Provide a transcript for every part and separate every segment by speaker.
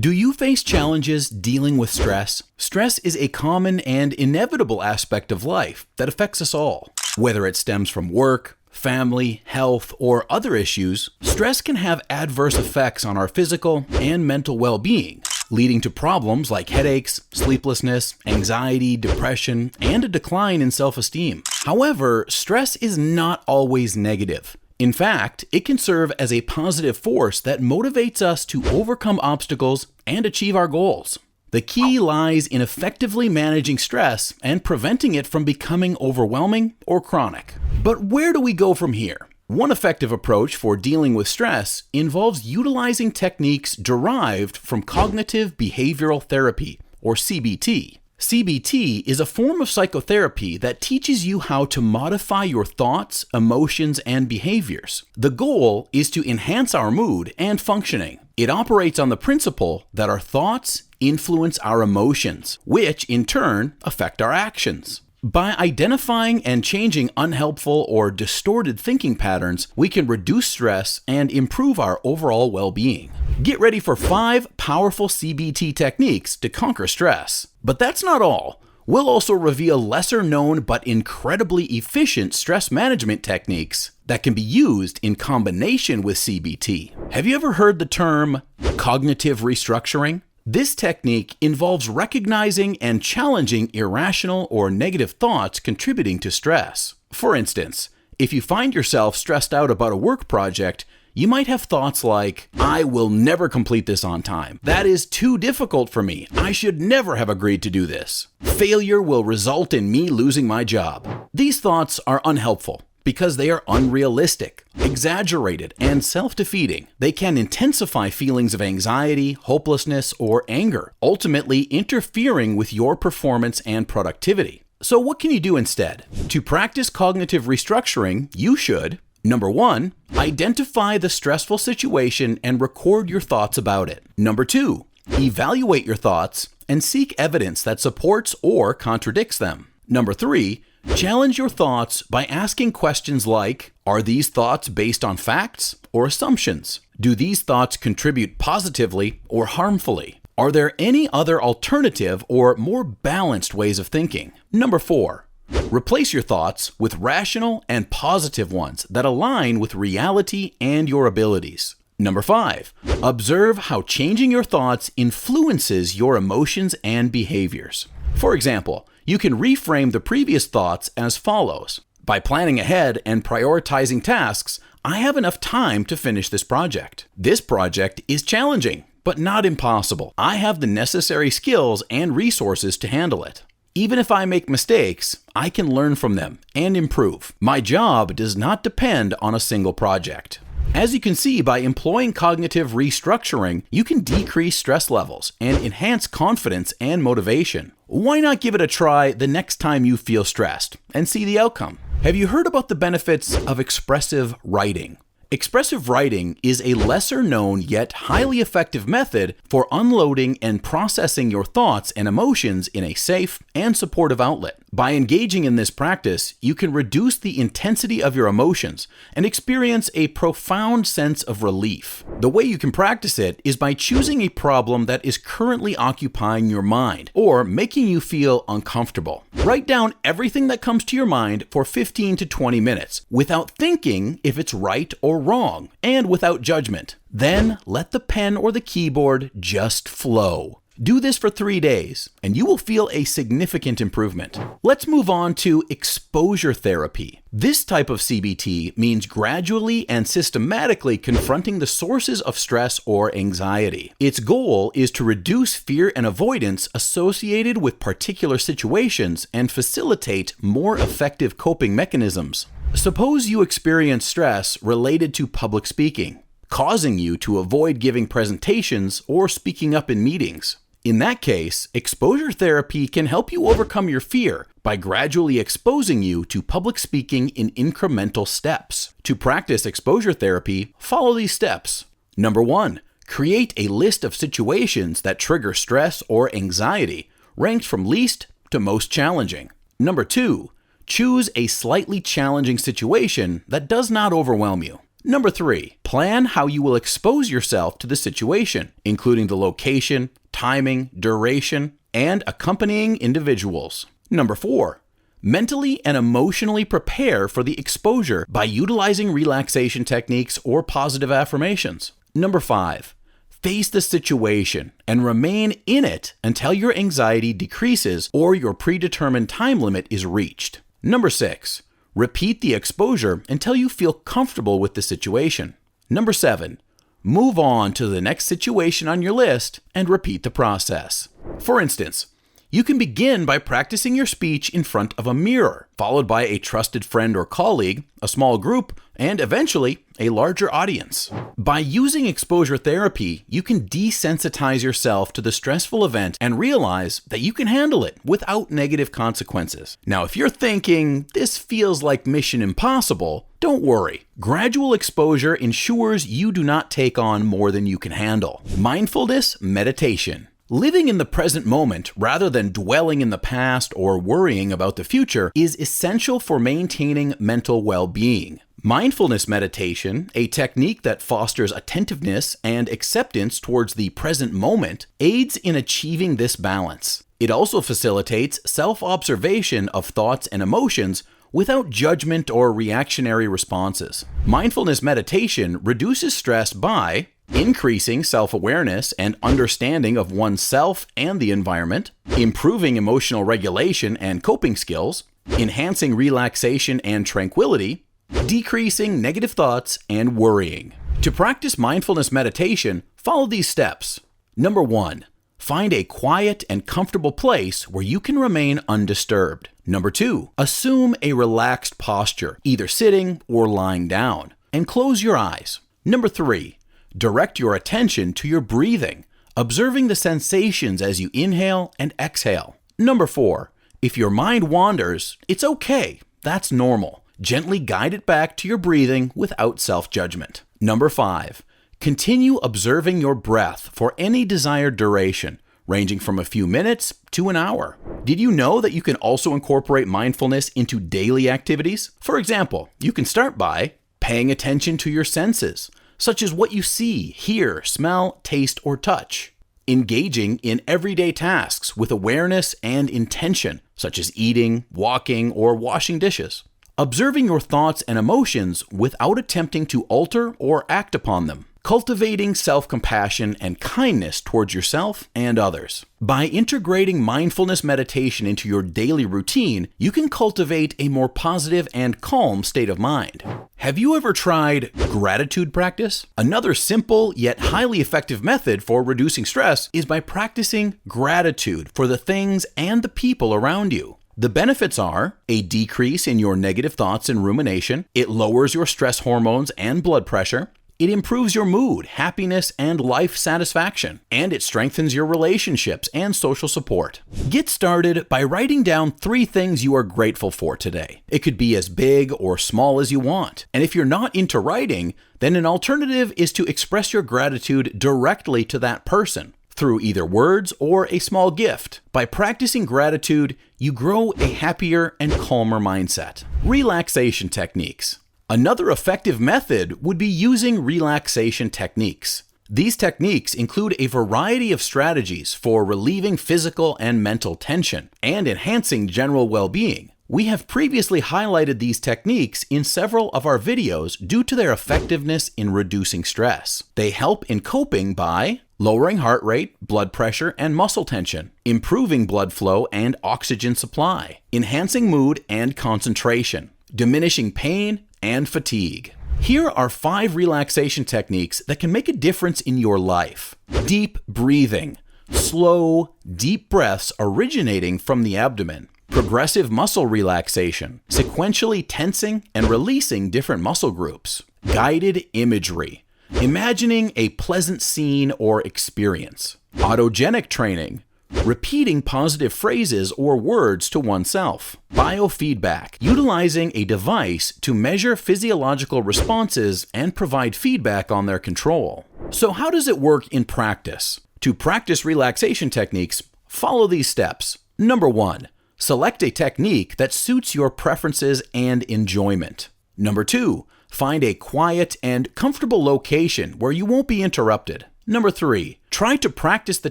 Speaker 1: Do you face challenges dealing with stress? Stress is a common and inevitable aspect of life that affects us all. Whether it stems from work, family, health, or other issues, stress can have adverse effects on our physical and mental well-being, leading to problems like headaches, sleeplessness, anxiety, depression, and a decline in self-esteem. However, stress is not always negative. In fact, it can serve as a positive force that motivates us to overcome obstacles and achieve our goals. The key lies in effectively managing stress and preventing it from becoming overwhelming or chronic. But where do we go from here? One effective approach for dealing with stress involves utilizing techniques derived from cognitive behavioral therapy, or CBT. CBT is a form of psychotherapy that teaches you how to modify your thoughts, emotions, and behaviors. The goal is to enhance our mood and functioning. It operates on the principle that our thoughts influence our emotions, which in turn affect our actions. By identifying and changing unhelpful or distorted thinking patterns, we can reduce stress and improve our overall well-being. Get ready for 5 powerful CBT techniques to conquer stress. But that's not all. We'll also reveal lesser-known but incredibly efficient stress management techniques that can be used in combination with CBT. Have you ever heard the term cognitive restructuring? This technique involves recognizing and challenging irrational or negative thoughts contributing to stress. For instance, if you find yourself stressed out about a work project, you might have thoughts like, "I will never complete this on time. That is too difficult for me. I should never have agreed to do this. Failure will result in me losing my job." These thoughts are unhelpful because they are unrealistic, exaggerated, and self-defeating. They can intensify feelings of anxiety, hopelessness, or anger, ultimately interfering with your performance and productivity. So what can you do instead? To practice cognitive restructuring, you should: Number 1, identify the stressful situation and record your thoughts about it. Number 2, evaluate your thoughts and seek evidence that supports or contradicts them. Number 3, challenge your thoughts by asking questions like, are these thoughts based on facts or assumptions? Do these thoughts contribute positively or harmfully? Are there any other alternative or more balanced ways of thinking? Number 4, replace your thoughts with rational and positive ones that align with reality and your abilities. Number 5, observe how changing your thoughts influences your emotions and behaviors. For example, you can reframe the previous thoughts as follows. By planning ahead and prioritizing tasks, I have enough time to finish this project. This project is challenging, but not impossible. I have the necessary skills and resources to handle it. Even if I make mistakes, I can learn from them and improve. My job does not depend on a single project. As you can see, by employing cognitive restructuring, you can decrease stress levels and enhance confidence and motivation. Why not give it a try the next time you feel stressed and see the outcome? Have you heard about the benefits of expressive writing? Expressive writing is a lesser-known yet highly effective method for unloading and processing your thoughts and emotions in a safe and supportive outlet. By engaging in this practice, you can reduce the intensity of your emotions and experience a profound sense of relief. The way you can practice it is by choosing a problem that is currently occupying your mind or making you feel uncomfortable. Write down everything that comes to your mind for 15 to 20 minutes without thinking if it's right or wrong and without judgment. Then let the pen or the keyboard just flow. Do this for 3 days, and you will feel a significant improvement. Let's move on to exposure therapy. This type of CBT means gradually and systematically confronting the sources of stress or anxiety. Its goal is to reduce fear and avoidance associated with particular situations and facilitate more effective coping mechanisms. Suppose you experience stress related to public speaking, causing you to avoid giving presentations or speaking up in meetings. In that case, exposure therapy can help you overcome your fear by gradually exposing you to public speaking in incremental steps. To practice exposure therapy, follow these steps. Number 1, create a list of situations that trigger stress or anxiety, ranked from least to most challenging. Number 2, choose a slightly challenging situation that does not overwhelm you. Number 3, plan how you will expose yourself to the situation, including the location, timing, duration, and accompanying individuals. Number 4, mentally and emotionally prepare for the exposure by utilizing relaxation techniques or positive affirmations. Number 5, face the situation and remain in it until your anxiety decreases or your predetermined time limit is reached. Number 6, repeat the exposure until you feel comfortable with the situation. Number 7, move on to the next situation on your list and repeat the process. For instance, you can begin by practicing your speech in front of a mirror, followed by a trusted friend or colleague, a small group, and eventually a larger audience. By using exposure therapy, you can desensitize yourself to the stressful event and realize that you can handle it without negative consequences. Now, if you're thinking, this feels like mission impossible, don't worry. Gradual exposure ensures you do not take on more than you can handle. Mindfulness Meditation. Living in the present moment rather than dwelling in the past or worrying about the future is essential for maintaining mental well-being. Mindfulness meditation, a technique that fosters attentiveness and acceptance towards the present moment, aids in achieving this balance. It also facilitates self-observation of thoughts and emotions without judgment or reactionary responses. Mindfulness meditation reduces stress by increasing self-awareness and understanding of oneself and the environment, improving emotional regulation and coping skills, enhancing relaxation and tranquility, decreasing negative thoughts and worrying. To practice mindfulness meditation, follow these steps. Number 1, find a quiet and comfortable place where you can remain undisturbed. Number 2, assume a relaxed posture, either sitting or lying down, and close your eyes. Number 3, direct your attention to your breathing, observing the sensations as you inhale and exhale. Number 4, if your mind wanders, it's okay. That's normal. Gently guide it back to your breathing without self-judgment. Number 5, continue observing your breath for any desired duration, ranging from a few minutes to an hour. Did you know that you can also incorporate mindfulness into daily activities? For example, you can start by paying attention to your senses, such as what you see, hear, smell, taste, or touch. Engaging in everyday tasks with awareness and intention, such as eating, walking, or washing dishes. Observing your thoughts and emotions without attempting to alter or act upon them. Cultivating self-compassion and kindness towards yourself and others. By integrating mindfulness meditation into your daily routine, you can cultivate a more positive and calm state of mind. Have you ever tried gratitude practice? Another simple yet highly effective method for reducing stress is by practicing gratitude for the things and the people around you. The benefits are a decrease in your negative thoughts and rumination. It lowers your stress hormones and blood pressure. It improves your mood, happiness, and life satisfaction, and it strengthens your relationships and social support. Get started by writing down 3 things you are grateful for today. It could be as big or small as you want. And if you're not into writing, then an alternative is to express your gratitude directly to that person through either words or a small gift. By practicing gratitude, you grow a happier and calmer mindset. Relaxation techniques. Another effective method would be using relaxation techniques. These techniques include a variety of strategies for relieving physical and mental tension and enhancing general well-being. We have previously highlighted these techniques in several of our videos due to their effectiveness in reducing stress. They help in coping by lowering heart rate, blood pressure, and muscle tension, improving blood flow and oxygen supply, enhancing mood and concentration, diminishing pain and fatigue. Here are 5 relaxation techniques that can make a difference in your life. Deep breathing. Slow, deep breaths originating from the abdomen. Progressive muscle relaxation. Sequentially tensing and releasing different muscle groups. Guided imagery. Imagining a pleasant scene or experience. Autogenic training. Repeating positive phrases or words to oneself. Biofeedback. Utilizing a device to measure physiological responses and provide feedback on their control. So how does it work in practice? To practice relaxation techniques, follow these steps. Number 1, select a technique that suits your preferences and enjoyment. Number 2, Find a quiet and comfortable location where you won't be interrupted. Number 3, try to practice the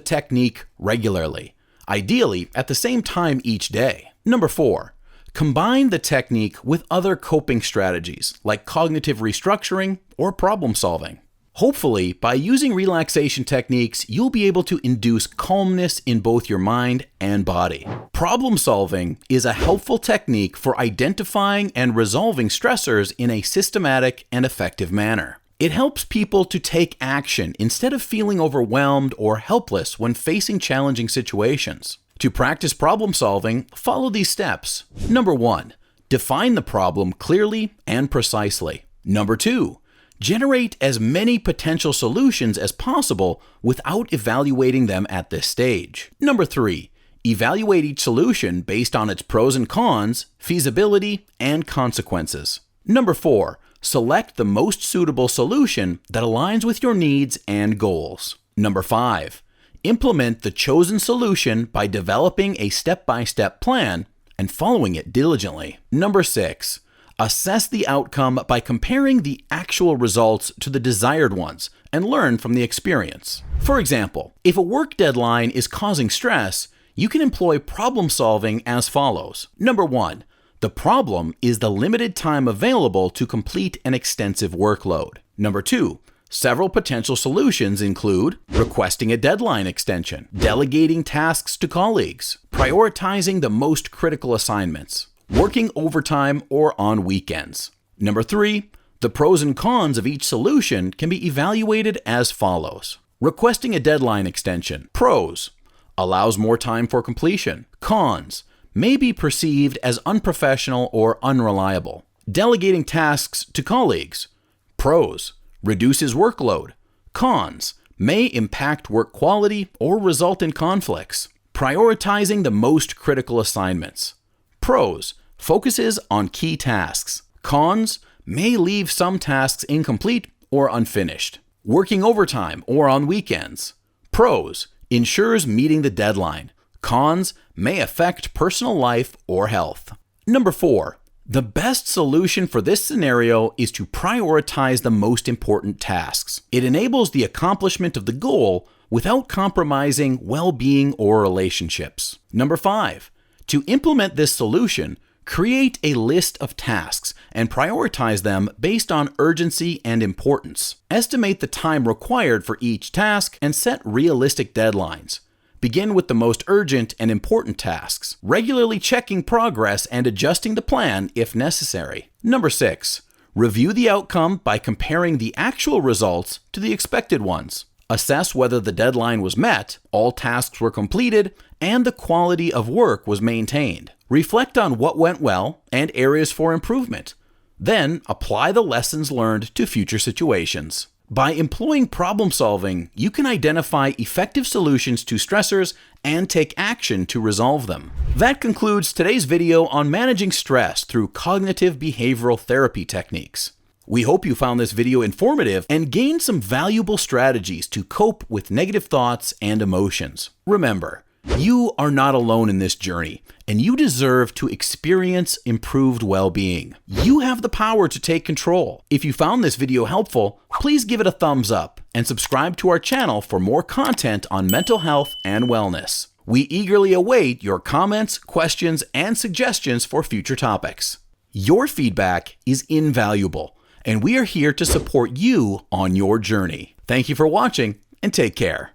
Speaker 1: technique regularly, ideally at the same time each day. Number 4, combine the technique with other coping strategies like cognitive restructuring or problem solving. Hopefully, by using relaxation techniques, you'll be able to induce calmness in both your mind and body. Problem solving is a helpful technique for identifying and resolving stressors in a systematic and effective manner. It helps people to take action instead of feeling overwhelmed or helpless when facing challenging situations. To practice problem solving, follow these steps. Number 1, define the problem clearly and precisely. Number 2, generate as many potential solutions as possible without evaluating them at this stage. Number 3, evaluate each solution based on its pros and cons, feasibility, and consequences. Number 4, select the most suitable solution that aligns with your needs and goals. Number 5, implement the chosen solution by developing a step-by-step plan and following it diligently. Number 6, assess the outcome by comparing the actual results to the desired ones and learn from the experience. For example, if a work deadline is causing stress, you can employ problem solving as follows. Number 1, the problem is the limited time available to complete an extensive workload. Number 2, several potential solutions include requesting a deadline extension, delegating tasks to colleagues, prioritizing the most critical assignments, working overtime or on weekends. Number 3, the pros and cons of each solution can be evaluated as follows. Requesting a deadline extension. Pros: allows more time for completion. Cons: may be perceived as unprofessional or unreliable. Delegating tasks to colleagues. Pros: reduces workload. Cons: may impact work quality or result in conflicts. Prioritizing the most critical assignments. Pros: focuses on key tasks. Cons: may leave some tasks incomplete or unfinished. Working overtime or on weekends. Pros: ensures meeting the deadline. Cons: may affect personal life or health. Number 4, the best solution for this scenario is to prioritize the most important tasks. It enables the accomplishment of the goal without compromising well-being or relationships. Number 5, to implement this solution, create a list of tasks and prioritize them based on urgency and importance. Estimate the time required for each task and set realistic deadlines. Begin with the most urgent and important tasks, regularly checking progress and adjusting the plan if necessary. Number 6, review the outcome by comparing the actual results to the expected ones. Assess whether the deadline was met, all tasks were completed, and the quality of work was maintained. Reflect on what went well and areas for improvement. Then apply the lessons learned to future situations. By employing problem solving, you can identify effective solutions to stressors and take action to resolve them. That concludes today's video on managing stress through cognitive behavioral therapy techniques. We hope you found this video informative and gained some valuable strategies to cope with negative thoughts and emotions. Remember, you are not alone in this journey, and you deserve to experience improved well-being. You have the power to take control. If you found this video helpful, please give it a thumbs up and subscribe to our channel for more content on mental health and wellness. We eagerly await your comments, questions, and suggestions for future topics. Your feedback is invaluable, and we are here to support you on your journey. Thank you for watching, and take care.